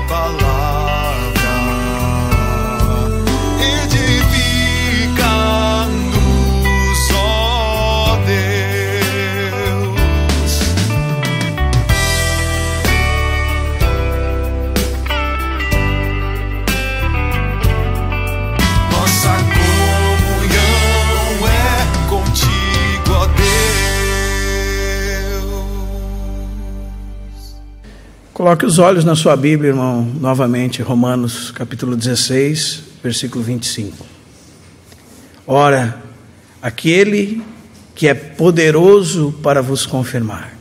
palavra, edifica-nos, ó Deus. Nossa comunhão é contigo, ó Deus. Coloque os olhos na sua Bíblia, irmão, novamente, Romanos capítulo 16, versículo 25. Ora, aquele que é poderoso para vos confirmar.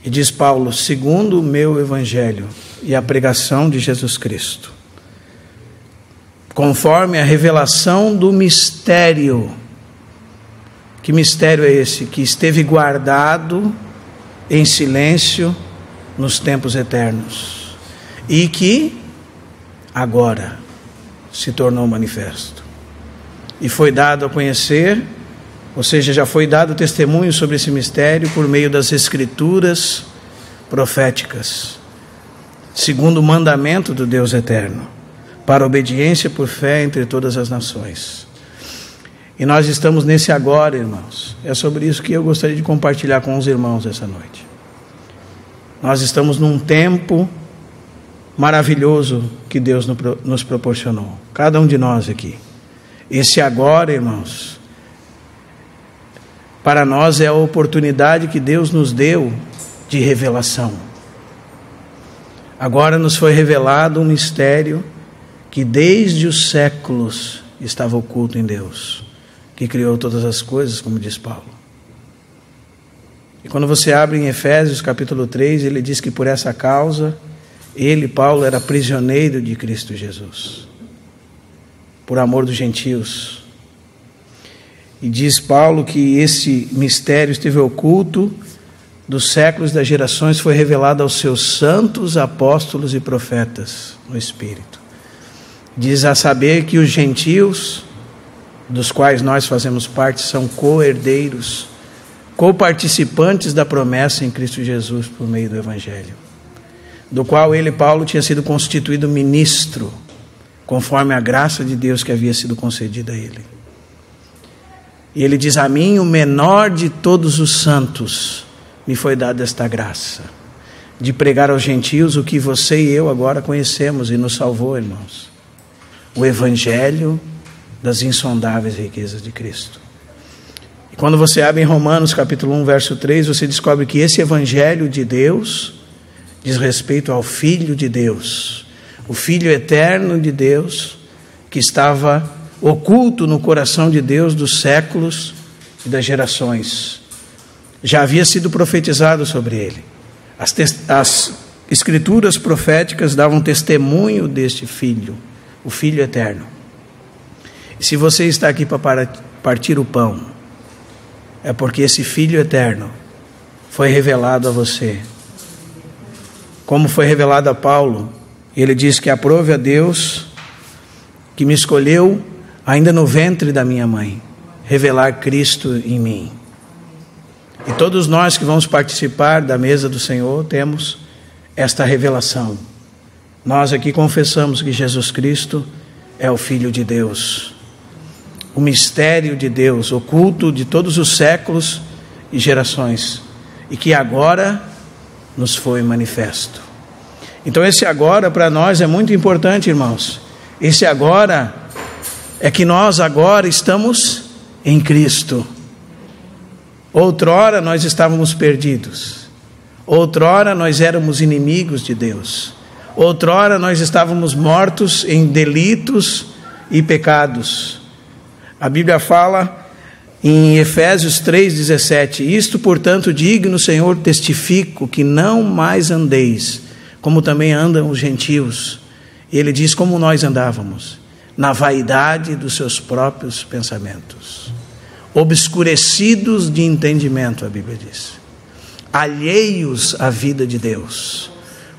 E diz Paulo, segundo o meu evangelho e a pregação de Jesus Cristo, conforme a revelação do mistério. Que mistério é esse? Que esteve guardado em silêncio nos tempos eternos e que agora se tornou manifesto e foi dado a conhecer, ou seja, já foi dado testemunho sobre esse mistério por meio das escrituras proféticas, segundo o mandamento do Deus eterno, para obediência por fé entre todas as nações. E nós estamos nesse agora, irmãos. É sobre isso que eu gostaria de compartilhar com os irmãos essa noite. Nós estamos num tempo maravilhoso que Deus nos proporcionou, cada um de nós aqui. Esse agora, irmãos, para nós é a oportunidade que Deus nos deu de revelação. Agora nos foi revelado um mistério que desde os séculos estava oculto em Deus, que criou todas as coisas, como diz Paulo. E quando você abre em Efésios capítulo 3, ele diz que por essa causa, ele, Paulo, era prisioneiro de Cristo Jesus, por amor dos gentios. E diz Paulo que esse mistério esteve oculto dos séculos das gerações, foi revelado aos seus santos apóstolos e profetas no Espírito. Diz a saber que os gentios, dos quais nós fazemos parte, são co-herdeiros, co-participantes da promessa em Cristo Jesus por meio do Evangelho, do qual ele, Paulo, tinha sido constituído ministro, conforme a graça de Deus que havia sido concedida a ele. E ele diz, a mim, o menor de todos os santos, me foi dada esta graça, de pregar aos gentios o que você e eu agora conhecemos e nos salvou, irmãos. O Evangelho das insondáveis riquezas de Cristo. E quando você abre em Romanos capítulo 1, verso 3, você descobre que esse Evangelho de Deus diz respeito ao Filho de Deus, o Filho eterno de Deus, que estava oculto no coração de Deus dos séculos e das gerações. Já havia sido profetizado sobre ele. As escrituras proféticas davam testemunho deste Filho, o Filho eterno. E se você está aqui para partir o pão, é porque esse Filho eterno foi revelado a você. Como foi revelado a Paulo, ele diz que aprove a Deus que me escolheu ainda no ventre da minha mãe, revelar Cristo em mim. E todos nós que vamos participar da mesa do Senhor temos esta revelação. Nós aqui confessamos que Jesus Cristo é o Filho de Deus, o mistério de Deus, oculto de todos os séculos e gerações, e que agora nos foi manifesto. Então esse agora para nós é muito importante, irmãos. Esse agora é que nós agora estamos em Cristo. Outrora nós estávamos perdidos. Outrora nós éramos inimigos de Deus. Outrora nós estávamos mortos em delitos e pecados. A Bíblia fala em Efésios 3,17, isto, portanto, digo no Senhor, testifico que não mais andeis, como também andam os gentios. E ele diz como nós andávamos, na vaidade dos seus próprios pensamentos, obscurecidos de entendimento, a Bíblia diz, alheios à vida de Deus,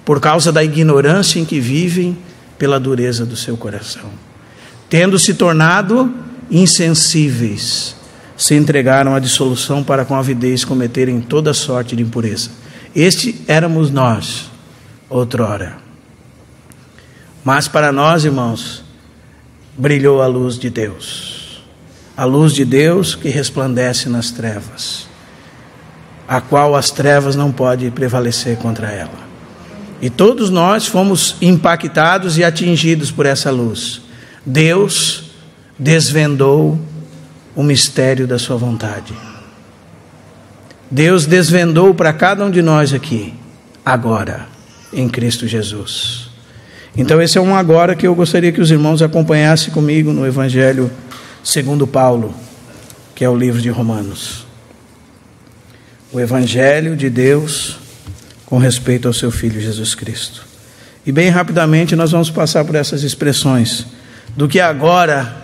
por causa da ignorância em que vivem, pela dureza do seu coração. Tendo se tornado insensíveis, se entregaram à dissolução para com avidez cometerem toda sorte de impureza. Este éramos nós, outrora. Mas para nós, irmãos, brilhou a luz de Deus. A luz de Deus que resplandece nas trevas, a qual as trevas não podem prevalecer contra ela. E todos nós fomos impactados e atingidos por essa luz. Deus desvendou o mistério da sua vontade. Deus desvendou para cada um de nós aqui, agora, em Cristo Jesus. Então esse é um agora que eu gostaria que os irmãos acompanhassem comigo no Evangelho segundo Paulo, que é o livro de Romanos. O Evangelho de Deus com respeito ao seu Filho Jesus Cristo. E bem rapidamente nós vamos passar por essas expressões do que agora,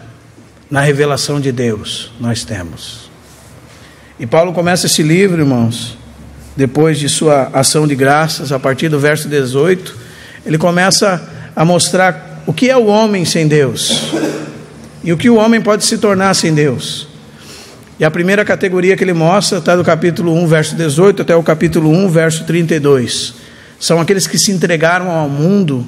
na revelação de Deus, nós temos. E Paulo começa esse livro, irmãos, depois de sua ação de graças, a partir do verso 18, ele começa a mostrar o que é o homem sem Deus e o que o homem pode se tornar sem Deus. E a primeira categoria que ele mostra está do capítulo 1, verso 18 até o capítulo 1, verso 32. São aqueles que se entregaram ao mundo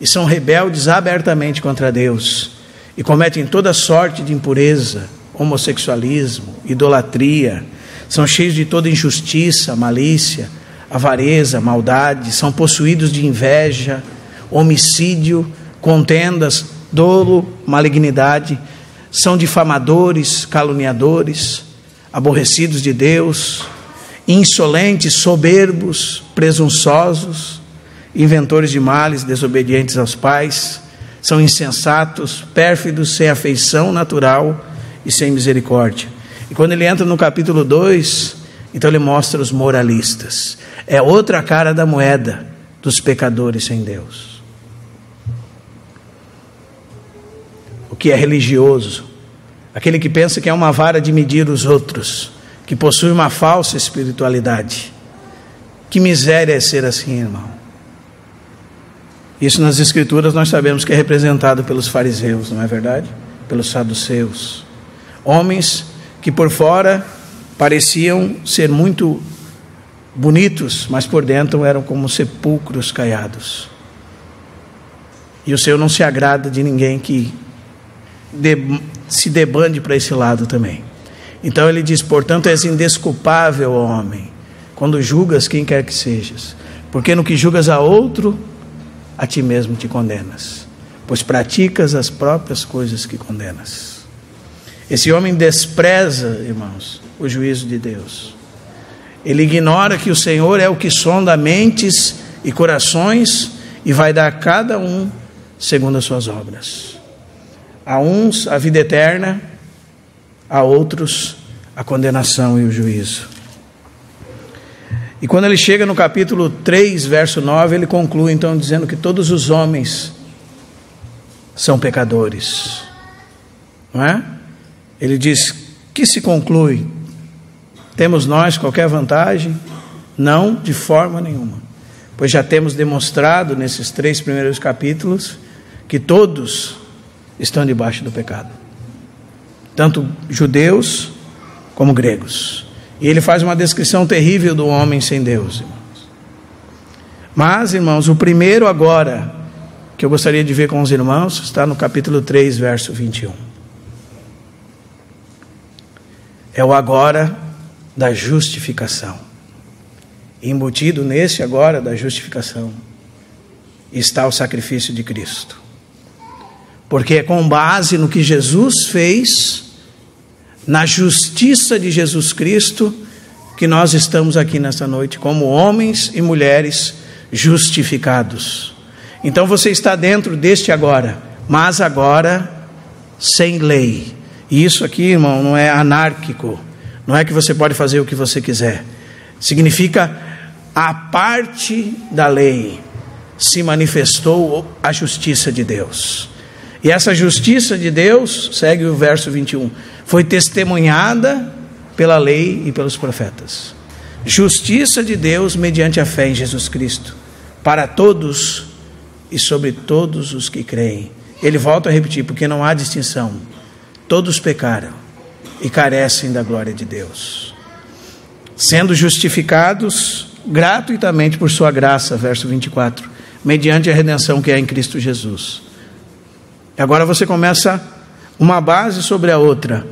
e são rebeldes abertamente contra Deus e cometem toda sorte de impureza, homossexualismo, idolatria, são cheios de toda injustiça, malícia, avareza, maldade, são possuídos de inveja, homicídio, contendas, dolo, malignidade, são difamadores, caluniadores, aborrecidos de Deus, insolentes, soberbos, presunçosos, inventores de males, desobedientes aos pais, são insensatos, pérfidos, sem afeição natural e sem misericórdia. E quando ele entra no capítulo 2, então ele mostra os moralistas. É outra cara da moeda dos pecadores sem Deus. O que é religioso, aquele que pensa que é uma vara de medir os outros, que possui uma falsa espiritualidade. Que miséria é ser assim, irmão. Isso nas Escrituras nós sabemos que é representado pelos fariseus, não é verdade? Pelos saduceus. Homens que por fora pareciam ser muito bonitos, mas por dentro eram como sepulcros caiados. E o Senhor não se agrada de ninguém que se debande para esse lado também. Então ele diz: portanto és indesculpável, ó homem, quando julgas quem quer que sejas, porque no que julgas a outro, a ti mesmo te condenas, pois praticas as próprias coisas que condenas. Esse homem despreza, irmãos, o juízo de Deus. Ele ignora que o Senhor é o que sonda mentes e corações e vai dar a cada um segundo as suas obras. A uns a vida eterna, a outros a condenação e o juízo. E quando ele chega no capítulo 3, verso 9, ele conclui então dizendo que todos os homens são pecadores. Não é? Ele diz: que se conclui? Temos nós qualquer vantagem? Não, de forma nenhuma. Pois já temos demonstrado nesses 3 primeiros capítulos que todos estão debaixo do pecado. Tanto judeus como gregos. E ele faz uma descrição terrível do homem sem Deus, irmãos. Mas, irmãos, o primeiro agora que eu gostaria de ver com os irmãos está no capítulo 3, verso 21. É o agora da justificação. Embutido nesse agora da justificação está o sacrifício de Cristo. Porque é com base no que Jesus fez, na justiça de Jesus Cristo, que nós estamos aqui nesta noite, como homens e mulheres justificados. Então você está dentro deste agora, mas agora sem lei. E isso aqui, irmão, não é anárquico, não é que você pode fazer o que você quiser. Significa, a parte da lei se manifestou a justiça de Deus. E essa justiça de Deus, segue o verso 21, foi testemunhada pela lei e pelos profetas. Justiça de Deus mediante a fé em Jesus Cristo, para todos e sobre todos os que creem. Ele volta a repetir, porque não há distinção. Todos pecaram e carecem da glória de Deus, sendo justificados gratuitamente por sua graça, verso 24, mediante a redenção que é em Cristo Jesus. E agora você começa uma base sobre a outra,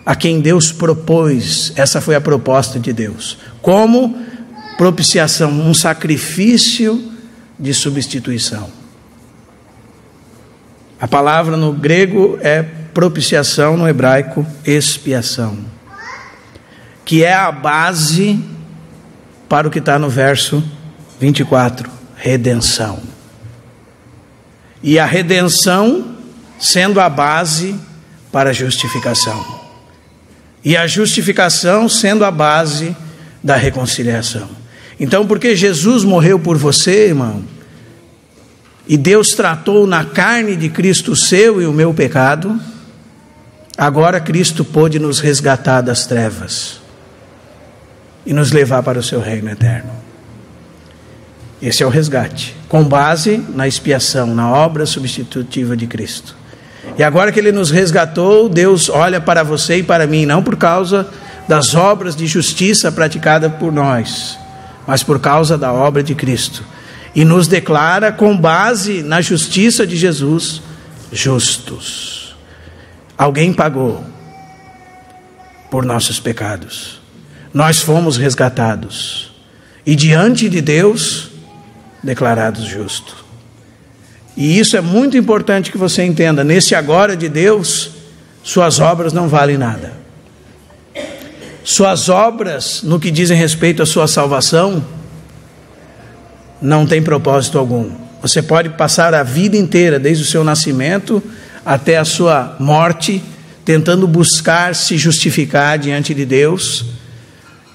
a quem Deus propôs. Essa foi a proposta de Deus, como propiciação, um sacrifício de substituição. A palavra no grego é propiciação, no hebraico expiação, que é a base para o que está no verso 24, redenção. E a redenção sendo a base para a justificação. E a justificação sendo a base da reconciliação. Então, porque Jesus morreu por você, irmão, e Deus tratou na carne de Cristo o seu e o meu pecado, agora Cristo pôde nos resgatar das trevas e nos levar para o seu reino eterno. Esse é o resgate, com base na expiação, na obra substitutiva de Cristo. E agora que Ele nos resgatou, Deus olha para você e para mim, não por causa das obras de justiça praticadas por nós, mas por causa da obra de Cristo. E nos declara, com base na justiça de Jesus, justos. Alguém pagou por nossos pecados. Nós fomos resgatados. E diante de Deus, declarados justos. E isso é muito importante que você entenda. Nesse agora de Deus, suas obras não valem nada. Suas obras, no que dizem respeito à sua salvação, não tem propósito algum. Você pode passar a vida inteira, desde o seu nascimento até a sua morte, tentando buscar se justificar diante de Deus,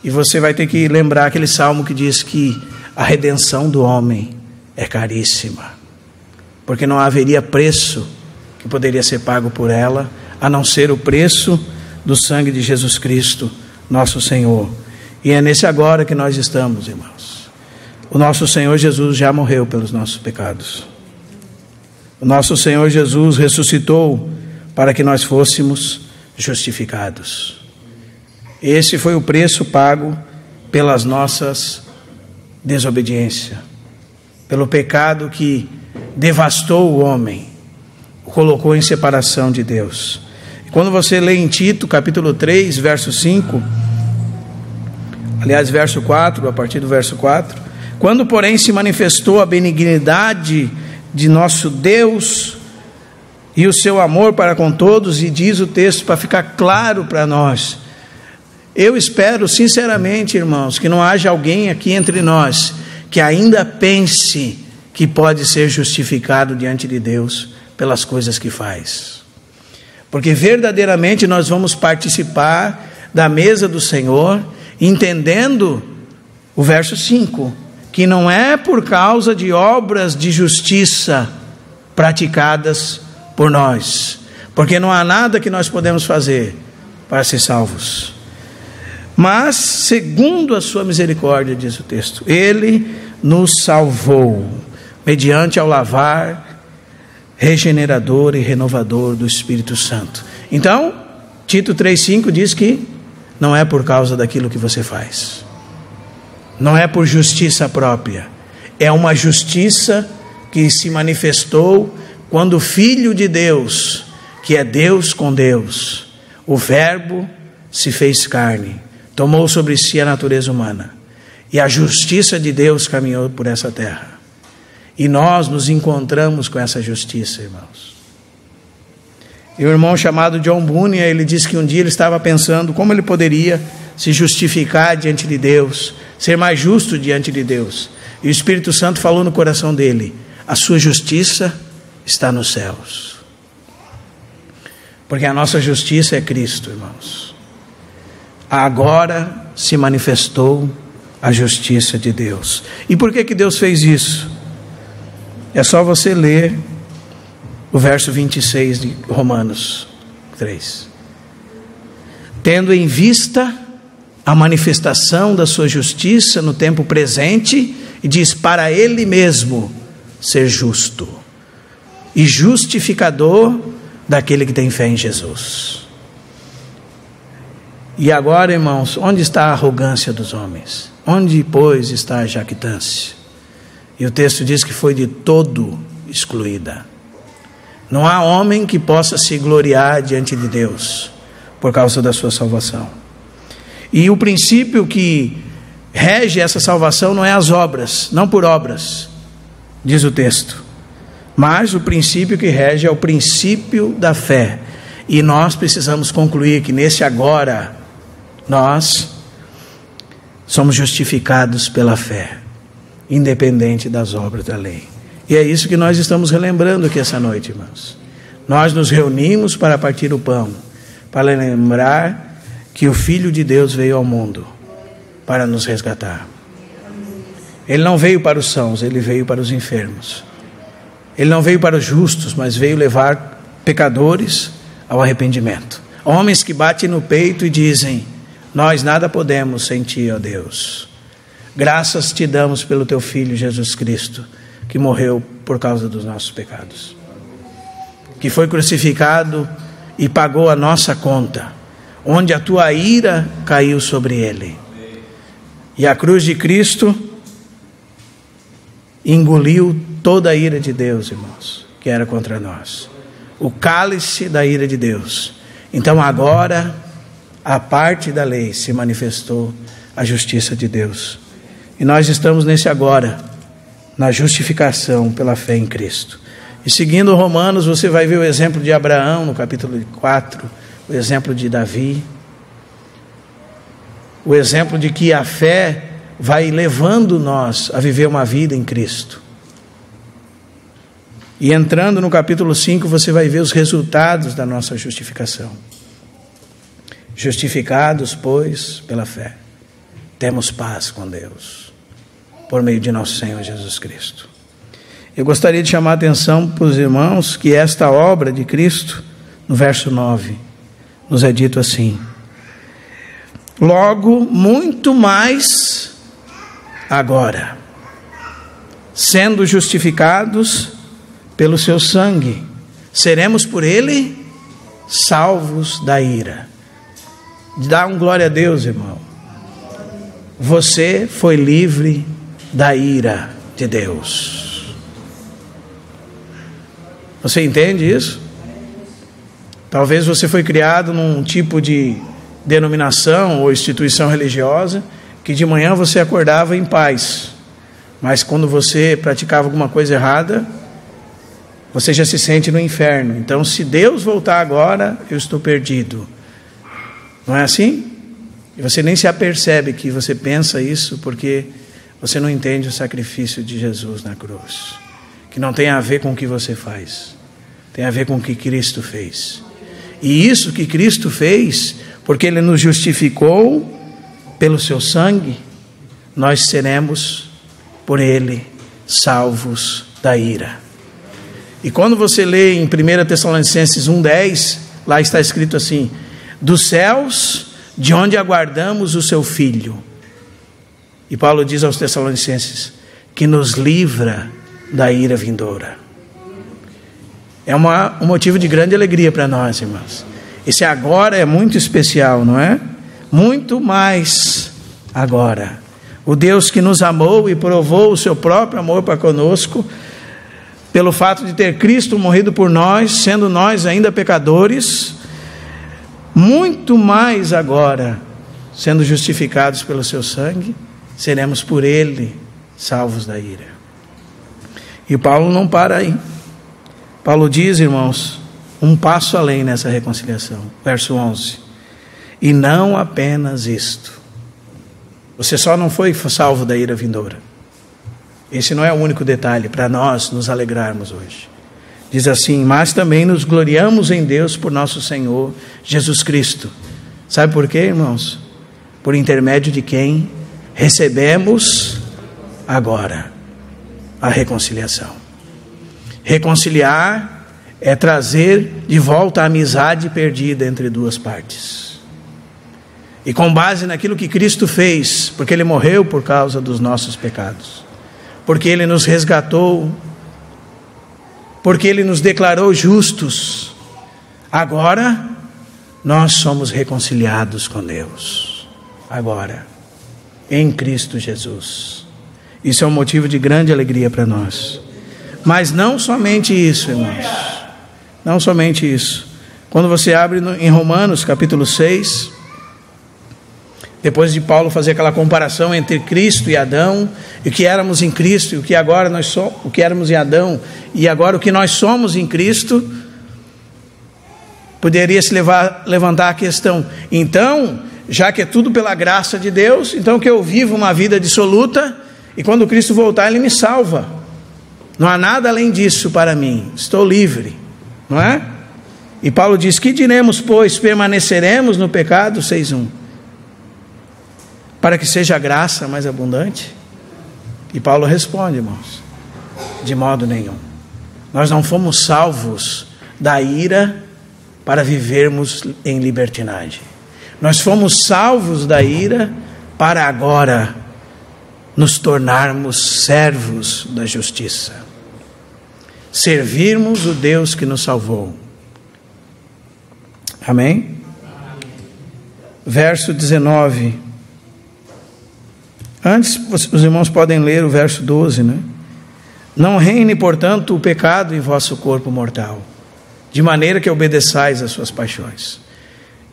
e você vai ter que lembrar aquele salmo que diz que a redenção do homem é caríssima, porque não haveria preço que poderia ser pago por ela, a não ser o preço do sangue de Jesus Cristo, nosso Senhor. E é nesse agora que nós estamos, irmãos. O nosso Senhor Jesus já morreu pelos nossos pecados. O nosso Senhor Jesus ressuscitou para que nós fôssemos justificados. Esse foi o preço pago pelas nossas desobediências, pelo pecado que devastou o homem, o colocou em separação de Deus. Quando você lê em Tito, capítulo 3, verso 5, aliás, verso 4, a partir do verso 4, quando, porém, se manifestou a benignidade de nosso Deus e o seu amor para com todos, e diz o texto, para ficar claro para nós, eu espero sinceramente, irmãos, que não haja alguém aqui entre nós que ainda pense que pode ser justificado diante de Deus pelas coisas que faz. Porque verdadeiramente nós vamos participar da mesa do Senhor, entendendo o verso 5, que não é por causa de obras de justiça praticadas por nós, porque não há nada que nós podemos fazer para ser salvos, mas segundo a sua misericórdia, diz o texto, Ele nos salvou, mediante ao lavar regenerador e renovador do Espírito Santo. Então, Tito 3,5 diz que não é por causa daquilo que você faz, não é por justiça própria, é uma justiça que se manifestou quando o Filho de Deus, que é Deus com Deus, o Verbo se fez carne, tomou sobre si a natureza humana, e a justiça de Deus caminhou por essa terra. E nós nos encontramos com essa justiça, irmãos. E o irmão chamado John Bunyan, ele disse que um dia ele estava pensando como ele poderia se justificar diante de Deus, ser mais justo diante de Deus. E o Espírito Santo falou no coração dele, a sua justiça está nos céus. Porque a nossa justiça é Cristo, irmãos. Agora se manifestou a justiça de Deus. E por que Deus fez isso? É só você ler o verso 26 de Romanos 3. Tendo em vista a manifestação da sua justiça no tempo presente, e diz, para Ele mesmo ser justo e justificador daquele que tem fé em Jesus. E agora, irmãos, onde está a arrogância dos homens? Onde, pois, está a jactância? E o texto diz que foi de todo excluída. Não há homem que possa se gloriar diante de Deus por causa da sua salvação. E o princípio que rege essa salvação não é as obras, não por obras, diz o texto. Mas o princípio que rege é o princípio da fé. E nós precisamos concluir que nesse agora, nós somos justificados pela fé, independente das obras da lei. E é isso que nós estamos relembrando aqui essa noite, irmãos. Nós nos reunimos para partir o pão, para lembrar que o Filho de Deus veio ao mundo para nos resgatar. Ele não veio para os sãos, ele veio para os enfermos. Ele não veio para os justos, mas veio levar pecadores ao arrependimento. Homens que batem no peito e dizem: nós nada podemos sem ti, ó Deus. Graças te damos pelo teu Filho Jesus Cristo, que morreu por causa dos nossos pecados, que foi crucificado e pagou a nossa conta, onde a tua ira caiu sobre ele. E a cruz de Cristo engoliu toda a ira de Deus, irmãos, que era contra nós. O cálice da ira de Deus. Então agora, a parte da lei se manifestou a justiça de Deus. E nós estamos nesse agora, na justificação pela fé em Cristo. E seguindo Romanos, você vai ver o exemplo de Abraão no capítulo 4, o exemplo de Davi, o exemplo de que a fé vai levando nós a viver uma vida em Cristo. E entrando no capítulo 5, você vai ver os resultados da nossa justificação. Justificados, pois, pela fé, temos paz com Deus, por meio de nosso Senhor Jesus Cristo. Eu gostaria de chamar a atenção para os irmãos que esta obra de Cristo, no verso 9, nos é dito assim: logo, muito mais agora, sendo justificados pelo seu sangue, seremos por ele salvos da ira. Dá um glória a Deus, irmão. Você foi livre da ira de Deus. Você entende isso? Talvez você foi criado num tipo de denominação ou instituição religiosa que de manhã você acordava em paz, mas quando você praticava alguma coisa errada, você já se sente no inferno. Então, se Deus voltar agora, eu estou perdido. Não é assim? E você nem se apercebe que você pensa isso, porque você não entende o sacrifício de Jesus na cruz, que não tem a ver com o que você faz, tem a ver com o que Cristo fez. E isso que Cristo fez, porque Ele nos justificou pelo seu sangue, nós seremos por Ele salvos da ira. E quando você lê em 1 Tessalonicenses 1,10, lá está escrito assim: dos céus, de onde aguardamos o seu Filho. E Paulo diz aos Tessalonicenses que nos livra da ira vindoura. É um motivo de grande alegria para nós, irmãos. Esse agora é muito especial, não é? Muito mais agora. O Deus que nos amou e provou o seu próprio amor para conosco, pelo fato de ter Cristo morrido por nós, sendo nós ainda pecadores, muito mais agora, sendo justificados pelo seu sangue, seremos por Ele salvos da ira. E Paulo não para aí. Paulo diz, irmãos, um passo além nessa reconciliação. Verso 11. E não apenas isto. Você só não foi salvo da ira vindoura. Esse não é o único detalhe para nós nos alegrarmos hoje. Diz assim: mas também nos gloriamos em Deus por nosso Senhor Jesus Cristo. Sabe por quê, irmãos? Por intermédio de quem recebemos agora a reconciliação. Reconciliar é trazer de volta a amizade perdida entre duas partes. E com base naquilo que Cristo fez, porque Ele morreu por causa dos nossos pecados, porque Ele nos resgatou, porque Ele nos declarou justos, agora nós somos reconciliados com Deus. Agora, em Cristo Jesus. Isso é um motivo de grande alegria para nós. Mas não somente isso, irmãos. Não somente isso. Quando você abre em Romanos capítulo 6, depois de Paulo fazer aquela comparação entre Cristo e Adão, e o que éramos em Cristo, e o que agora nós somos, o que éramos em Adão, e agora o que nós somos em Cristo, poderia se levantar a questão, então, já que é tudo pela graça de Deus, então que eu vivo uma vida dissoluta, e quando Cristo voltar Ele me salva, não há nada além disso para mim, estou livre, não é? E Paulo diz, que diremos pois, permaneceremos no pecado? 6:1, para que seja a graça mais abundante? E Paulo responde, irmãos, de modo nenhum. Nós não fomos salvos da ira para vivermos em libertinagem. Nós fomos salvos da ira para agora nos tornarmos servos da justiça, servirmos o Deus que nos salvou. Amém? Verso 19. Antes, os irmãos podem ler o verso 12, né? Não reine, portanto, o pecado em vosso corpo mortal, de maneira que obedeçais às suas paixões.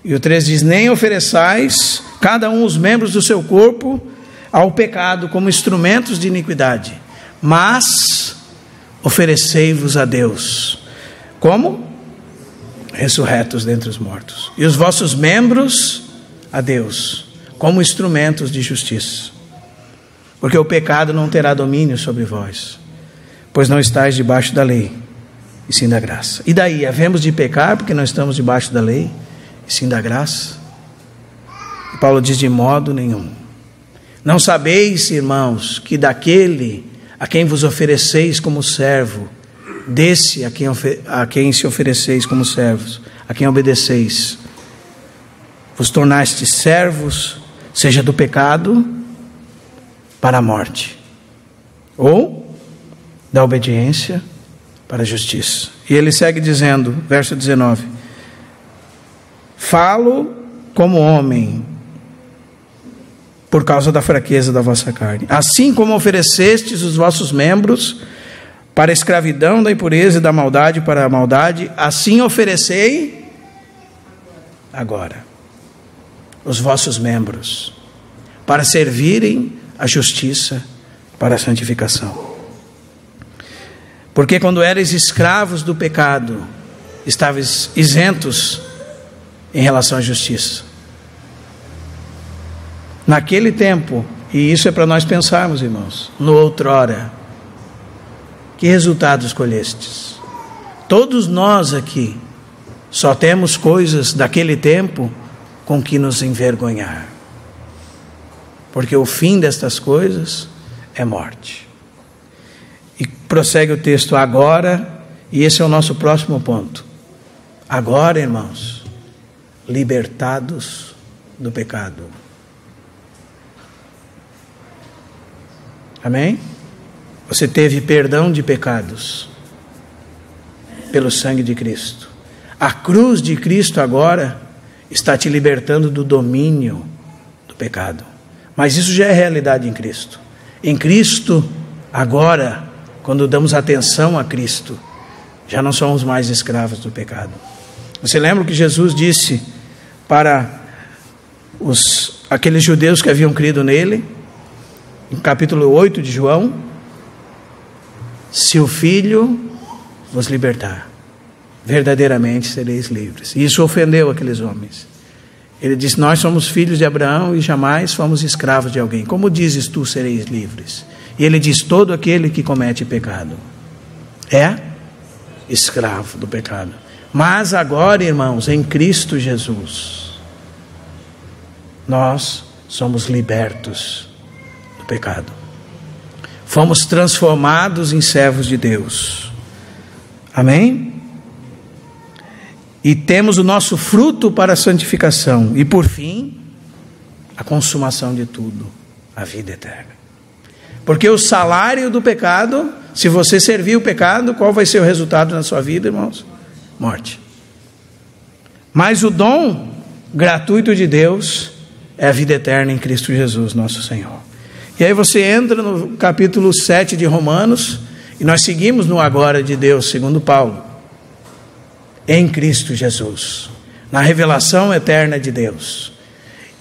E o 3 diz, nem ofereçais cada um os membros do seu corpo ao pecado como instrumentos de iniquidade, mas oferecei-vos a Deus, como? Ressurretos dentre os mortos, e os vossos membros a Deus, como instrumentos de justiça. Porque o pecado não terá domínio sobre vós, pois não estáis debaixo da lei, e sim da graça. E daí, havemos de pecar porque não estamos debaixo da lei, e sim da graça? E Paulo diz, de modo nenhum. Não sabeis, irmãos, que daquele a quem vos ofereceis como servo, desse a quem se ofereceis como servos, a quem obedeceis, vos tornastes servos, seja do pecado para a morte, ou da obediência para a justiça. E ele segue dizendo, verso 19, falo como homem, por causa da fraqueza da vossa carne. Assim como oferecestes os vossos membros para a escravidão da impureza e da maldade para a maldade, assim oferecei agora os vossos membros para servirem a justiça para a santificação. Porque quando erais escravos do pecado, estavais isentos em relação à justiça. Naquele tempo, e isso é para nós pensarmos, irmãos, no outrora, que resultado escolhestes? Todos nós aqui só temos coisas daquele tempo com que nos envergonhar, porque o fim destas coisas é morte. E prossegue o texto agora, e esse é o nosso próximo ponto. Agora, irmãos, libertados do pecado. Amém? Você teve perdão de pecados pelo sangue de Cristo. A cruz de Cristo agora está te libertando do domínio do pecado. Mas isso já é realidade em Cristo. Em Cristo, agora, quando damos atenção a Cristo, já não somos mais escravos do pecado. Você lembra o que Jesus disse para aqueles judeus que haviam crido nele? Em capítulo 8 de João, se o Filho vos libertar, verdadeiramente sereis livres. E isso ofendeu aqueles homens. Ele disse, nós somos filhos de Abraão e jamais fomos escravos de alguém. Como dizes tu, sereis livres? E ele diz, todo aquele que comete pecado é escravo do pecado. Mas agora, irmãos, em Cristo Jesus, nós somos libertos do pecado. Fomos transformados em servos de Deus. Amém? E temos o nosso fruto para a santificação. E por fim, a consumação de tudo, a vida eterna. Porque o salário do pecado, se você servir o pecado, qual vai ser o resultado na sua vida, irmãos? Morte. Mas o dom gratuito de Deus é a vida eterna em Cristo Jesus, nosso Senhor. E aí você entra no capítulo 7 de Romanos, e nós seguimos no agora de Deus, segundo Paulo, em Cristo Jesus, na revelação eterna de Deus.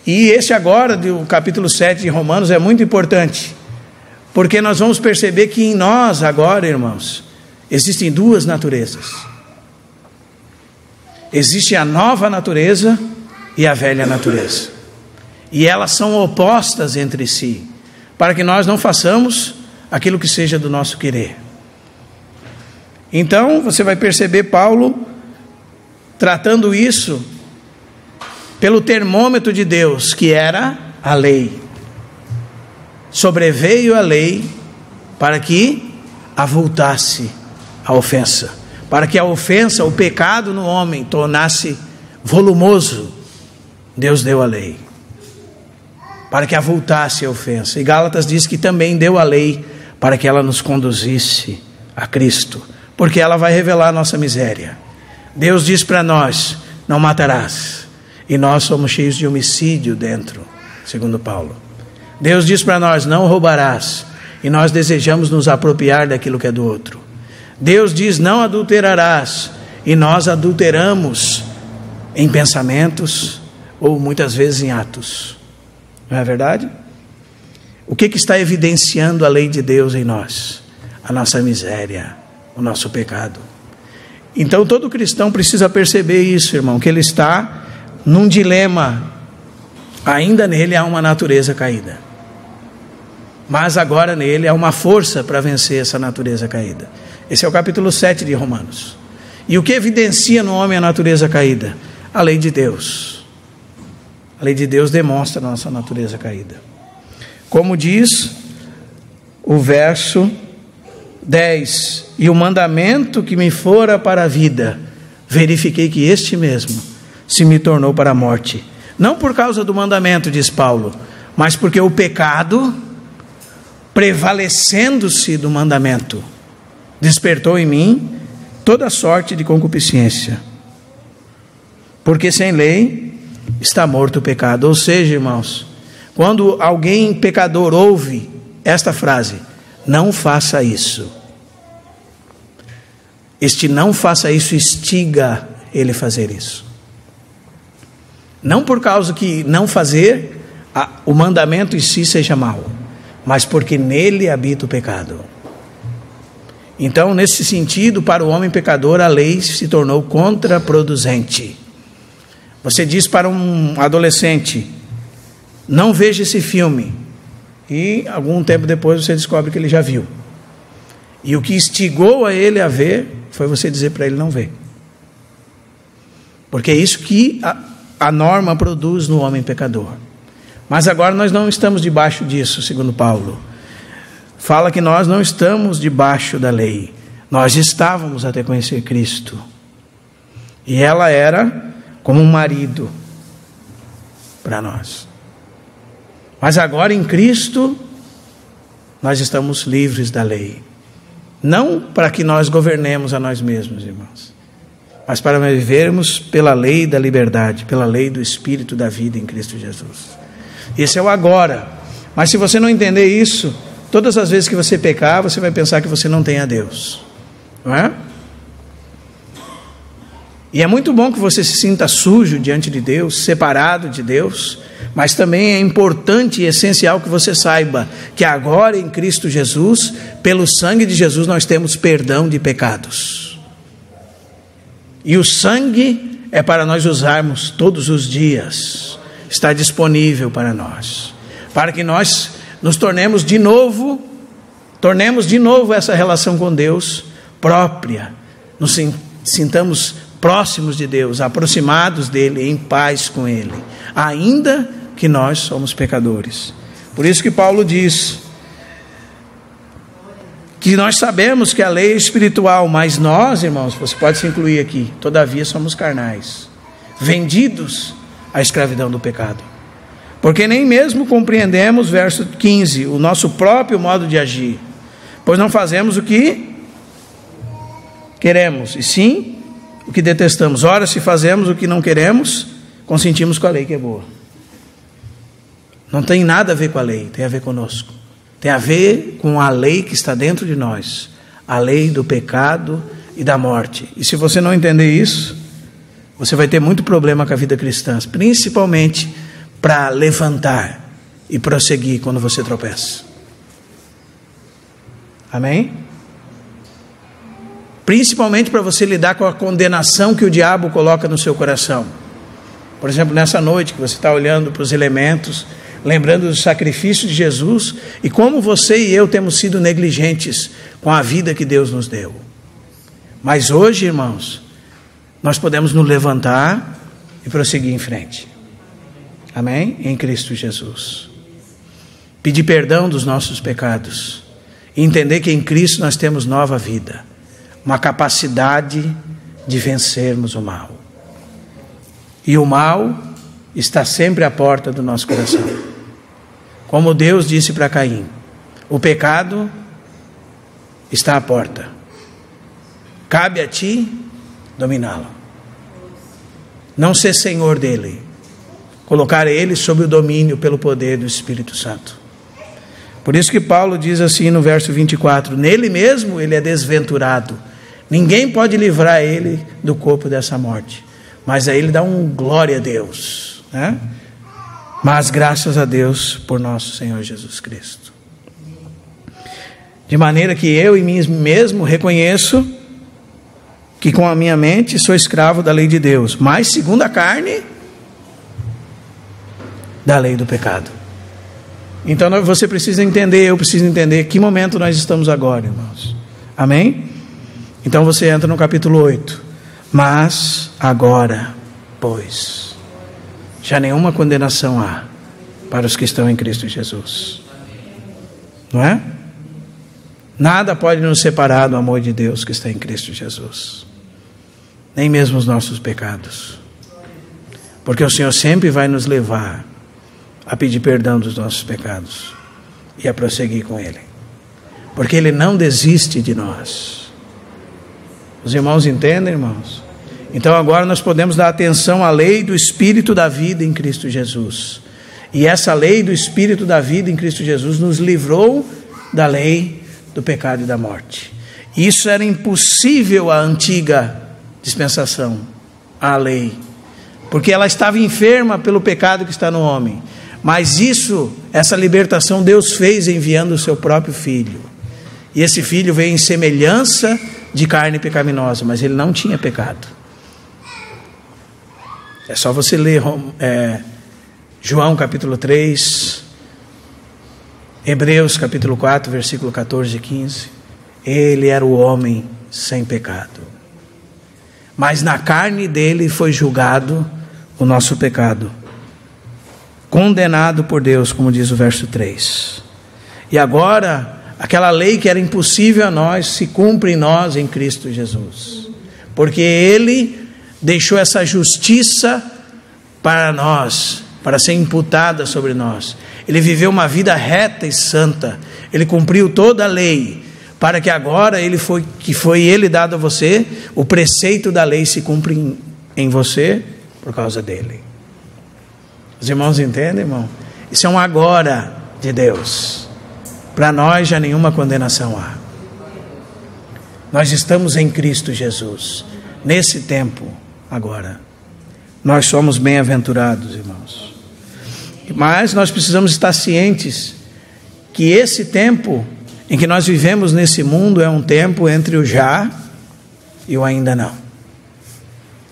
E esse agora do capítulo 7 de Romanos é muito importante, porque nós vamos perceber que em nós agora, irmãos, existem duas naturezas. Existe a nova natureza e a velha natureza. E elas são opostas entre si, para que nós não façamos aquilo que seja do nosso querer. Então, você vai perceber Paulo tratando isso pelo termômetro de Deus, que era a lei. Sobreveio a lei para que avultasse a ofensa, para que a ofensa, o pecado no homem tornasse volumoso. Deus deu a lei para que avultasse a ofensa. E Gálatas diz que também deu a lei para que ela nos conduzisse a Cristo, porque ela vai revelar a nossa miséria. Deus diz para nós: não matarás, e nós somos cheios de homicídio dentro, segundo Paulo. Deus diz para nós: não roubarás, e nós desejamos nos apropriar daquilo que é do outro. Deus diz: não adulterarás, e nós adulteramos em pensamentos ou muitas vezes em atos. Não é verdade? O que está evidenciando a lei de Deus em nós? A nossa miséria, o nosso pecado. Então todo cristão precisa perceber isso, irmão, que ele está num dilema. Ainda nele há uma natureza caída, mas agora nele há uma força para vencer essa natureza caída. Esse é o capítulo 7 de Romanos. E o que evidencia no homem a natureza caída? A lei de Deus. A lei de Deus demonstra a nossa natureza caída. Como diz o verso 10: e o mandamento que me fora para a vida, verifiquei que este mesmo se me tornou para a morte. Não por causa do mandamento, diz Paulo, mas porque o pecado, prevalecendo-se do mandamento, despertou em mim toda sorte de concupiscência. Porque sem lei está morto o pecado. Ou seja, irmãos, quando alguém pecador ouve esta frase: não faça isso, este não faça isso instiga ele a fazer isso. Não por causa que não fazer o mandamento em si seja mau, mas porque nele habita o pecado. Então, nesse sentido, para o homem pecador, a lei se tornou contraproducente. Você diz para um adolescente: não veja esse filme, e algum tempo depois você descobre que ele já viu. E o que instigou a ele a ver foi você dizer para ele não ver. Porque é isso que a norma produz no homem pecador. Mas agora nós não estamos debaixo disso, segundo Paulo. Fala que nós não estamos debaixo da lei. Nós estávamos até conhecer Cristo. E ela era como um marido para nós. Mas agora em Cristo, nós estamos livres da lei. Não para que nós governemos a nós mesmos, irmãos, mas para vivermos pela lei da liberdade, pela lei do Espírito da vida em Cristo Jesus. Esse é o agora. Mas se você não entender isso, todas as vezes que você pecar, você vai pensar que você não tem a Deus, não é? E é muito bom que você se sinta sujo diante de Deus, separado de Deus, mas também é importante e essencial que você saiba que agora em Cristo Jesus, pelo sangue de Jesus, nós temos perdão de pecados. E o sangue é para nós usarmos todos os dias, está disponível para nós, para que nós nos tornemos de novo essa relação com Deus própria, nos sintamos próximos de Deus, aproximados dele, em paz com ele, ainda que nós somos pecadores. Por isso que Paulo diz que nós sabemos que a lei é espiritual, mas nós, irmãos, você pode se incluir aqui, todavia somos carnais, vendidos à escravidão do pecado, porque nem mesmo compreendemos, verso 15, o nosso próprio modo de agir, pois não fazemos o que queremos, e sim o que detestamos. Ora, se fazemos o que não queremos, consentimos com a lei que é boa. Não tem nada a ver com a lei, tem a ver conosco. tem a ver com a lei que está dentro de nós, a lei do pecado e da morte. E se você não entender isso, você vai ter muito problema com a vida cristã, principalmente para levantar e prosseguir quando você tropeça. Amém? Principalmente para você lidar com a condenação que o diabo coloca no seu coração. Por exemplo, nessa noite que você está olhando para os elementos, lembrando do sacrifício de Jesus e como você e eu temos sido negligentes com a vida que Deus nos deu. Mas hoje, irmãos, nós podemos nos levantar e prosseguir em frente. Amém? Em Cristo Jesus. Pedir perdão dos nossos pecados e entender que em Cristo nós temos nova vida, uma capacidade de vencermos o mal. E o mal está sempre à porta do nosso coração. Como Deus disse para Caim, o pecado está à porta. Cabe a ti dominá-lo. Não ser senhor dele. Colocar ele sob o domínio pelo poder do Espírito Santo. Por isso que Paulo diz assim no verso 24, nele mesmo ele é desventurado. Ninguém pode livrar ele do corpo dessa morte. Mas aí ele dá glória a Deus, né? Mas graças a Deus por nosso Senhor Jesus Cristo. De maneira que eu em mim mesmo reconheço que com a minha mente sou escravo da lei de Deus, mas segundo a carne, da lei do pecado. Então você precisa entender, eu preciso entender que momento nós estamos agora, irmãos. Amém? Então você entra no capítulo 8. Mas agora, pois, já nenhuma condenação há para os que estão em Cristo Jesus. Não é? Nada pode nos separar do amor de Deus que está em Cristo Jesus. Nem mesmo os nossos pecados. Porque o Senhor sempre vai nos levar a pedir perdão dos nossos pecados e a prosseguir com Ele. Porque Ele não desiste de nós. Os irmãos entendem, irmãos? Então agora nós podemos dar atenção à lei do Espírito da vida em Cristo Jesus. E essa lei do Espírito da vida em Cristo Jesus nos livrou da lei do pecado e da morte. Isso era impossível à antiga dispensação, à lei, porque ela estava enferma pelo pecado que está no homem. Mas essa libertação Deus fez enviando o seu próprio Filho. E esse Filho veio em semelhança de carne pecaminosa, mas ele não tinha pecado. É só você ler João capítulo 3, Hebreus capítulo 4, versículo 14 e 15. Ele era o homem sem pecado, mas na carne dele foi julgado o nosso pecado, condenado por Deus, como diz o verso 3. E agora aquela lei que era impossível a nós se cumpre em nós em Cristo Jesus, porque Ele deixou essa justiça para nós, para ser imputada sobre nós. Ele viveu uma vida reta e santa, Ele cumpriu toda a lei, para que agora foi Ele dado a você, o preceito da lei se cumpre em você por causa dele. Os irmãos entendem, irmão? Isso é um agora de Deus. Para nós já nenhuma condenação há. Nós estamos em Cristo Jesus. Nesse tempo, agora. Nós somos bem-aventurados, irmãos. Mas nós precisamos estar cientes que esse tempo em que nós vivemos nesse mundo é um tempo entre o já e o ainda não.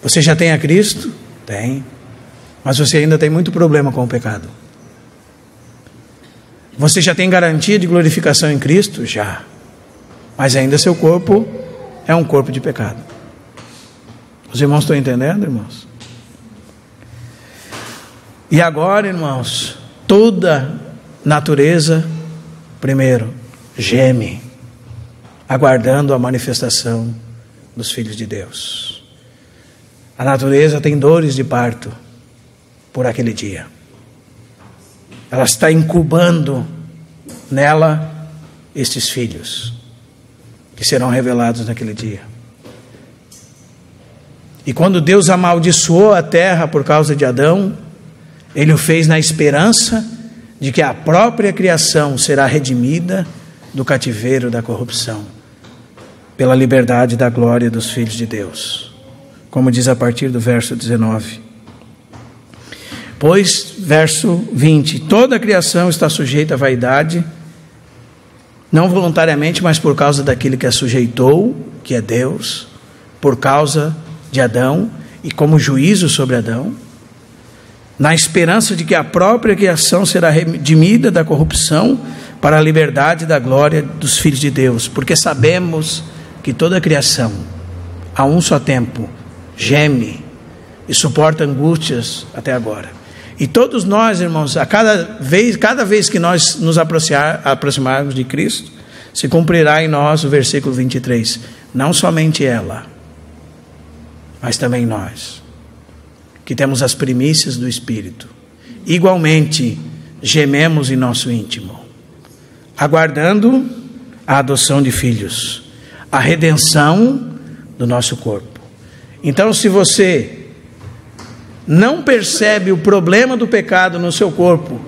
Você já tem a Cristo? Tem. Mas você ainda tem muito problema com o pecado. Você já tem garantia de glorificação em Cristo? Já. Mas ainda seu corpo é um corpo de pecado. Os irmãos estão entendendo, irmãos? E agora, irmãos, toda natureza, primeiro, geme, aguardando a manifestação dos filhos de Deus. A natureza tem dores de parto por aquele dia. Ela está incubando nela estes filhos que serão revelados naquele dia. E quando Deus amaldiçoou a terra por causa de Adão, Ele o fez na esperança de que a própria criação será redimida do cativeiro da corrupção, pela liberdade da glória dos filhos de Deus. Como diz a partir do verso 19. Pois, verso 20, toda a criação está sujeita à vaidade, não voluntariamente, mas por causa daquele que a sujeitou, que é Deus, por causa de Adão, e como juízo sobre Adão, na esperança de que a própria criação será redimida da corrupção para a liberdade da glória dos filhos de Deus, porque sabemos que toda a criação, a um só tempo, geme e suporta angústias até agora. E todos nós, irmãos, cada vez que nós nos aproximarmos de Cristo, se cumprirá em nós o versículo 23, não somente ela, mas também nós, que temos as primícias do Espírito, igualmente gememos em nosso íntimo, aguardando a adoção de filhos, a redenção do nosso corpo. Então, se você não percebe o problema do pecado no seu corpo,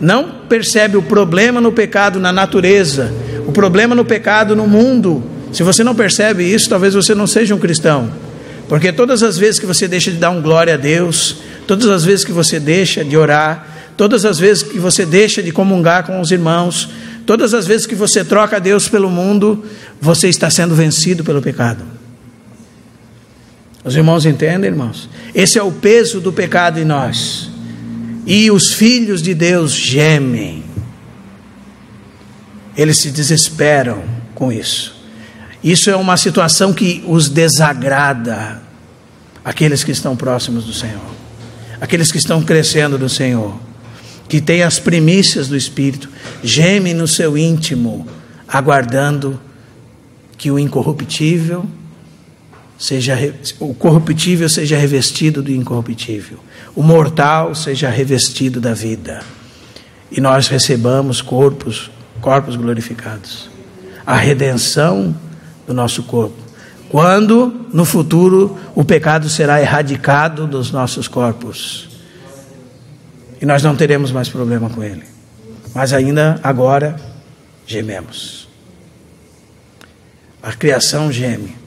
não percebe o problema no pecado na natureza, o problema no pecado no mundo, se você não percebe isso, talvez você não seja um cristão, porque todas as vezes que você deixa de dar glória a Deus, todas as vezes que você deixa de orar, todas as vezes que você deixa de comungar com os irmãos, todas as vezes que você troca Deus pelo mundo, você está sendo vencido pelo pecado. Os irmãos entendem, irmãos? Esse é o peso do pecado em nós. E os filhos de Deus gemem. Eles se desesperam com isso. Isso é uma situação que os desagrada. Aqueles que estão próximos do Senhor. Aqueles que estão crescendo do Senhor. Que têm as primícias do Espírito. Gemem no seu íntimo, aguardando que o incorruptível o corruptível seja revestido do incorruptível, o mortal seja revestido da vida, e nós recebamos corpos glorificados, a redenção do nosso corpo, quando no futuro o pecado será erradicado dos nossos corpos, e nós não teremos mais problema com ele, mas ainda agora gememos. A criação geme.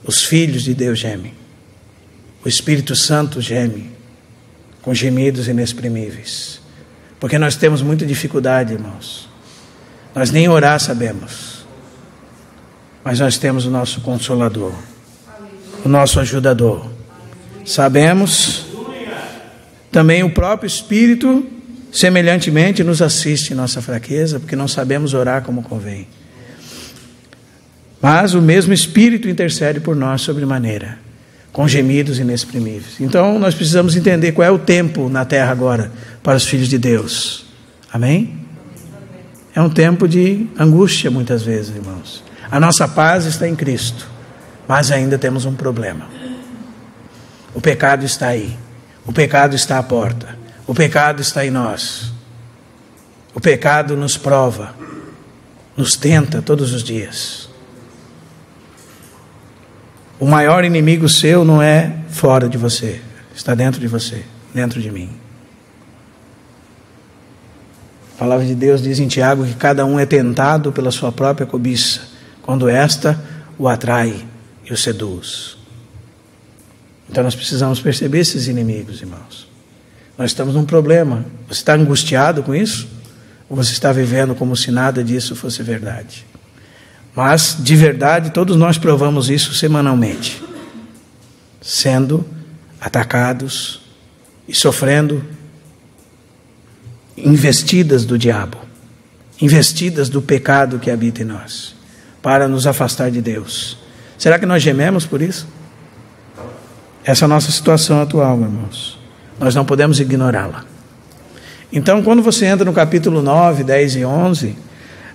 Os filhos de Deus gemem. O Espírito Santo geme com gemidos inexprimíveis. Porque nós temos muita dificuldade, irmãos. Nós nem orar sabemos. Mas nós temos o nosso Consolador, o nosso Ajudador. Sabemos. Também o próprio Espírito, semelhantemente, nos assiste em nossa fraqueza, porque não sabemos orar como convém. Mas o mesmo Espírito intercede por nós sobremaneira, com gemidos inexprimíveis. Então nós precisamos entender qual é o tempo na terra agora para os filhos de Deus. Amém? É um tempo de angústia muitas vezes, irmãos. A nossa paz está em Cristo, mas ainda temos um problema. O pecado está aí. O pecado está à porta. O pecado está em nós. O pecado nos prova, nos tenta todos os dias. O maior inimigo seu não é fora de você, está dentro de você, dentro de mim. A palavra de Deus diz em Tiago que cada um é tentado pela sua própria cobiça, quando esta o atrai e o seduz. Então nós precisamos perceber esses inimigos, irmãos. Nós estamos num problema. Você está angustiado com isso? Ou você está vivendo como se nada disso fosse verdade? Mas, de verdade, todos nós provamos isso semanalmente, sendo atacados e sofrendo investidas do diabo, investidas do pecado que habita em nós, para nos afastar de Deus. Será que nós gememos por isso? Essa é a nossa situação atual, irmãos. Nós não podemos ignorá-la. Então, quando você entra no capítulo 9, 10 e 11...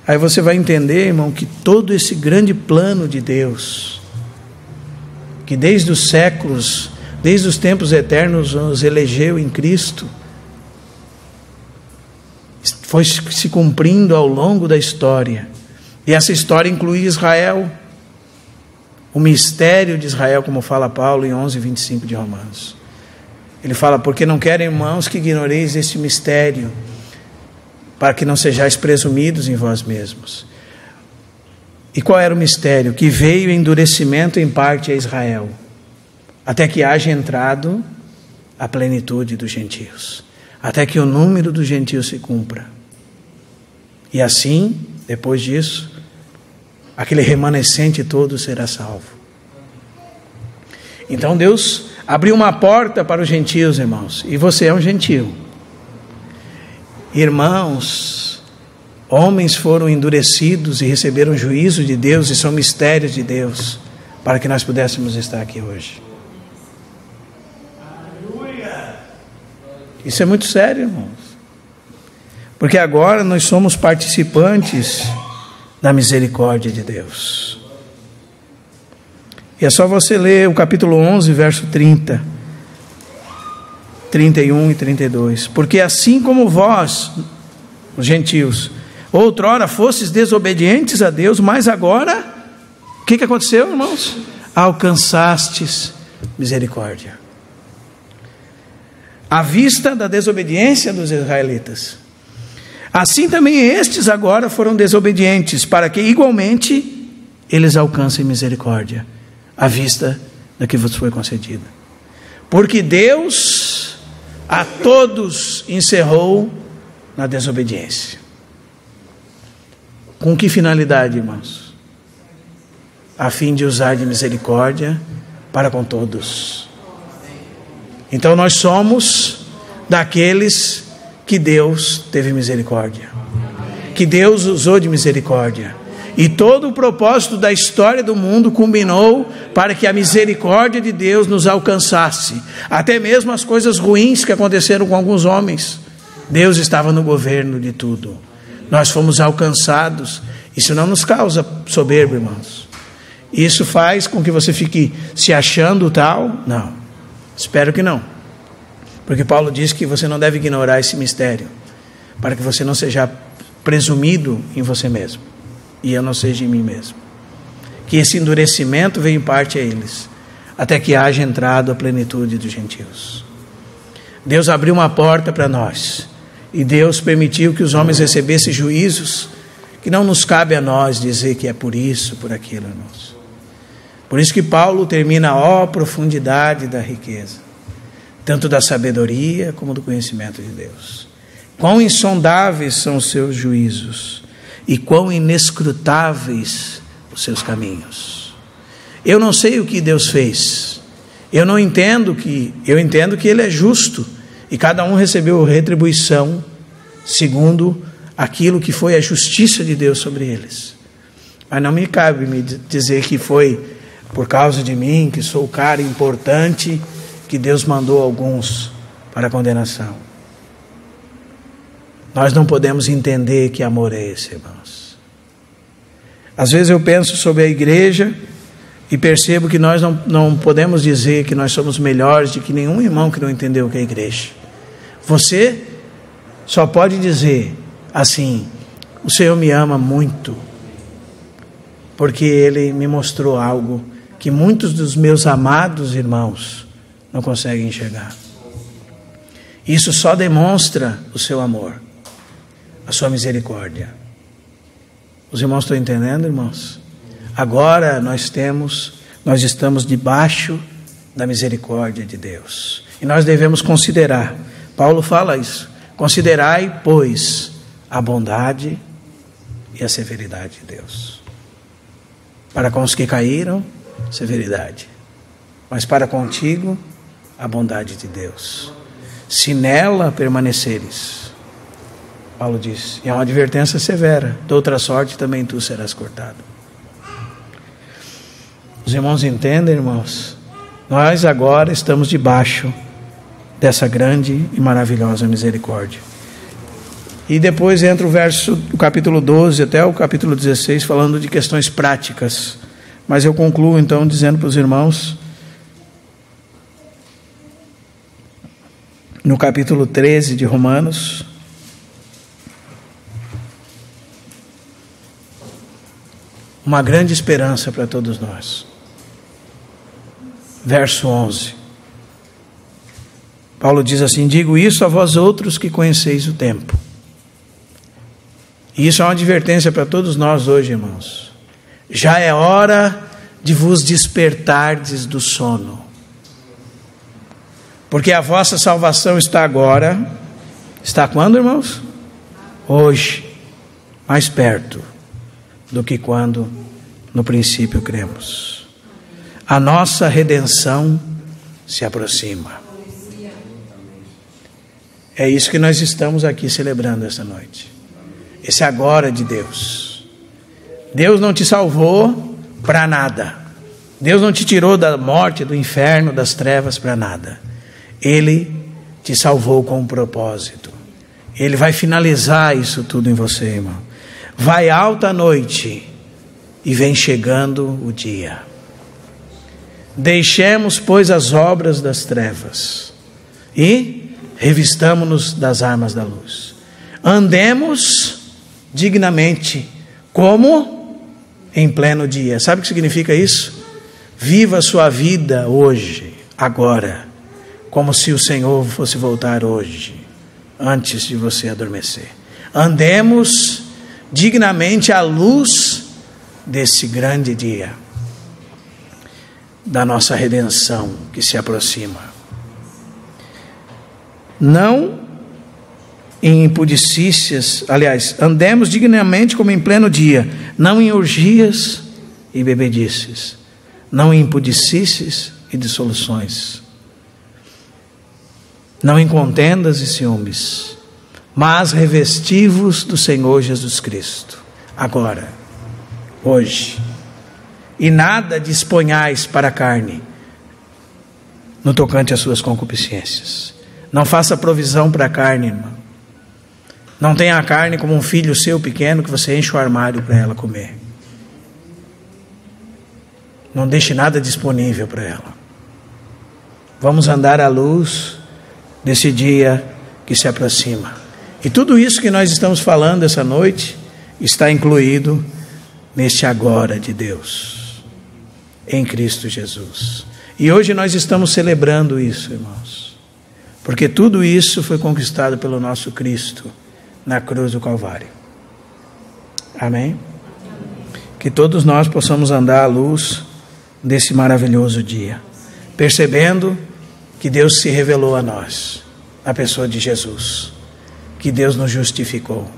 aí você vai entender, irmão, que todo esse grande plano de Deus, que desde os séculos, desde os tempos eternos, nos elegeu em Cristo, foi se cumprindo ao longo da história. E essa história inclui Israel, o mistério de Israel, como fala Paulo em 11:25 de Romanos. Ele fala, porque não quero, irmãos, que ignoreis este mistério, para que não sejais presumidos em vós mesmos. E qual era o mistério? Que veio endurecimento em parte a Israel, até que haja entrado a plenitude dos gentios, até que o número dos gentios se cumpra. E assim, depois disso, aquele remanescente todo será salvo. Então Deus abriu uma porta para os gentios, irmãos, e você é um gentio. Irmãos, homens foram endurecidos e receberam juízo de Deus, e são mistérios de Deus, para que nós pudéssemos estar aqui hoje. Isso é muito sério, irmãos, porque agora nós somos participantes da misericórdia de Deus. E é só você ler o capítulo 11, verso 30, 31 e 32. Porque assim como vós, os gentios, outrora fostes desobedientes a Deus, mas agora, o que aconteceu, irmãos? Alcançastes misericórdia. À vista da desobediência dos israelitas. Assim também estes agora foram desobedientes, para que igualmente eles alcancem misericórdia, à vista da que vos foi concedida. Porque Deus a todos encerrou na desobediência. Com que finalidade, irmãos? A fim de usar de misericórdia para com todos. Então nós somos daqueles que Deus teve misericórdia, que Deus usou de misericórdia. E todo o propósito da história do mundo culminou para que a misericórdia de Deus nos alcançasse. Até mesmo as coisas ruins que aconteceram com alguns homens, Deus estava no governo de tudo. Nós fomos alcançados. Isso não nos causa soberba, irmãos. Isso faz com que você fique se achando tal? Não, espero que não. Porque Paulo diz que você não deve ignorar esse mistério, para que você não seja presumido em você mesmo, e eu não seja em mim mesmo. Que esse endurecimento venha em parte a eles, até que haja entrado a plenitude dos gentios. Deus abriu uma porta para nós, e Deus permitiu que os homens recebessem juízos, que não nos cabe a nós dizer que é por isso, por aquilo, irmãos. Por isso que Paulo termina: ó profundidade da riqueza, tanto da sabedoria como do conhecimento de Deus. Quão insondáveis são os seus juízos, e quão inescrutáveis os seus caminhos. Eu não sei o que Deus fez. Eu entendo que Ele é justo, e cada um recebeu retribuição segundo aquilo que foi a justiça de Deus sobre eles. Mas não me cabe me dizer que foi por causa de mim, que sou o cara importante, que Deus mandou alguns para a condenação. Nós não podemos entender que amor é esse, irmãos. Às vezes eu penso sobre a igreja e percebo que nós não podemos dizer que nós somos melhores do que nenhum irmão que não entendeu o que é igreja. Você só pode dizer assim: o Senhor me ama muito, porque Ele me mostrou algo que muitos dos meus amados irmãos não conseguem enxergar. Isso só demonstra o seu amor, a sua misericórdia. Os irmãos estão entendendo, irmãos? Agora nós estamos debaixo da misericórdia de Deus, e nós devemos considerar. Paulo fala isso: considerai, pois, a bondade e a severidade de Deus. Para com os que caíram, severidade, mas para contigo, a bondade de Deus. Se nela permaneceres, Paulo diz, e é uma advertência severa: de outra sorte também tu serás cortado. Os irmãos entendem, irmãos? Nós agora estamos debaixo dessa grande e maravilhosa misericórdia. E depois entra o capítulo 12 até o capítulo 16, falando de questões práticas. Mas eu concluo então dizendo para os irmãos, no capítulo 13 de Romanos, uma grande esperança para todos nós. Verso 11. Paulo diz assim: digo isso a vós outros que conheceis o tempo. E isso é uma advertência para todos nós hoje, irmãos. Já é hora de vos despertardes do sono. Porque a vossa salvação está agora. Está quando, irmãos? Hoje. Mais perto do que quando no princípio cremos. A nossa redenção se aproxima. É isso que nós estamos aqui celebrando essa noite. Esse agora de Deus. Deus não te salvou para nada. Deus não te tirou da morte, do inferno, das trevas para nada. Ele te salvou com um propósito. Ele vai finalizar isso tudo em você, irmão. Vai alta a noite e vem chegando o dia. Deixemos, pois, as obras das trevas e revistamo-nos das armas da luz. Andemos dignamente, como em pleno dia. Sabe o que significa isso? Viva a sua vida hoje, agora, como se o Senhor fosse voltar hoje, antes de você adormecer. Andemos dignamente à luz desse grande dia, da nossa redenção que se aproxima. Não em impudicícias, aliás, andemos dignamente como em pleno dia, não em orgias e bebedices, não em impudicícias e dissoluções, não em contendas e ciúmes, mas revesti-vos do Senhor Jesus Cristo, agora, hoje. E nada disponhais para a carne, no tocante às suas concupiscências. Não faça provisão para a carne, irmão. Não tenha a carne como um filho seu pequeno, que você enche o armário para ela comer. Não deixe nada disponível para ela. Vamos andar à luz desse dia que se aproxima. E tudo isso que nós estamos falando essa noite está incluído neste agora de Deus, em Cristo Jesus. E hoje nós estamos celebrando isso, irmãos, porque tudo isso foi conquistado pelo nosso Cristo na cruz do Calvário. Amém? Que todos nós possamos andar à luz desse maravilhoso dia, percebendo que Deus se revelou a nós, na pessoa de Jesus, que Deus nos justificou,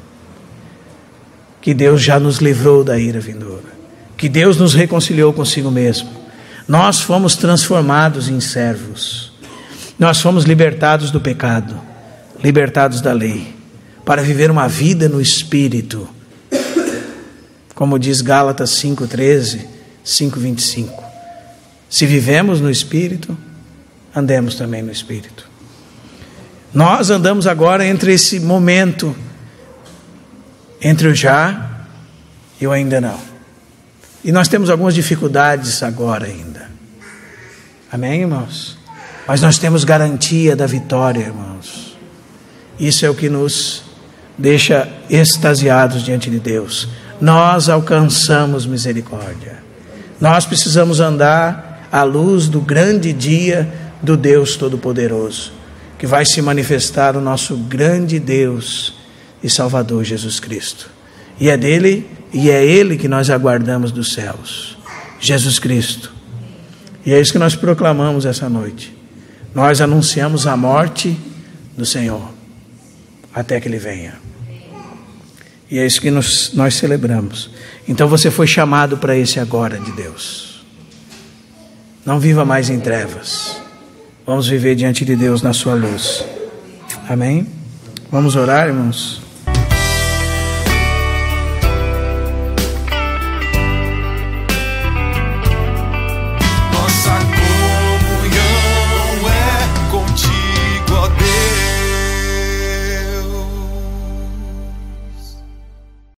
que Deus já nos livrou da ira vindoura, que Deus nos reconciliou consigo mesmo. Nós fomos transformados em servos. Nós fomos libertados do pecado, libertados da lei, para viver uma vida no Espírito. Como diz Gálatas 5:13, 5:25. Se vivemos no Espírito, andemos também no Espírito. Nós andamos agora entre esse momento, entre o já e o ainda não. E nós temos algumas dificuldades agora ainda. Amém, irmãos? Mas nós temos garantia da vitória, irmãos. Isso é o que nos deixa extasiados diante de Deus. Nós alcançamos misericórdia. Nós precisamos andar à luz do grande dia do Deus Todo-Poderoso, que vai se manifestar o nosso grande Deus e Salvador Jesus Cristo. E é dele, e é Ele que nós aguardamos dos céus, Jesus Cristo. E é isso que nós proclamamos essa noite. Nós anunciamos a morte do Senhor, até que Ele venha. E é isso que nós celebramos. Então você foi chamado para esse agora de Deus. Não viva mais em trevas. Vamos viver diante de Deus na sua luz. Amém? Vamos orar, irmãos?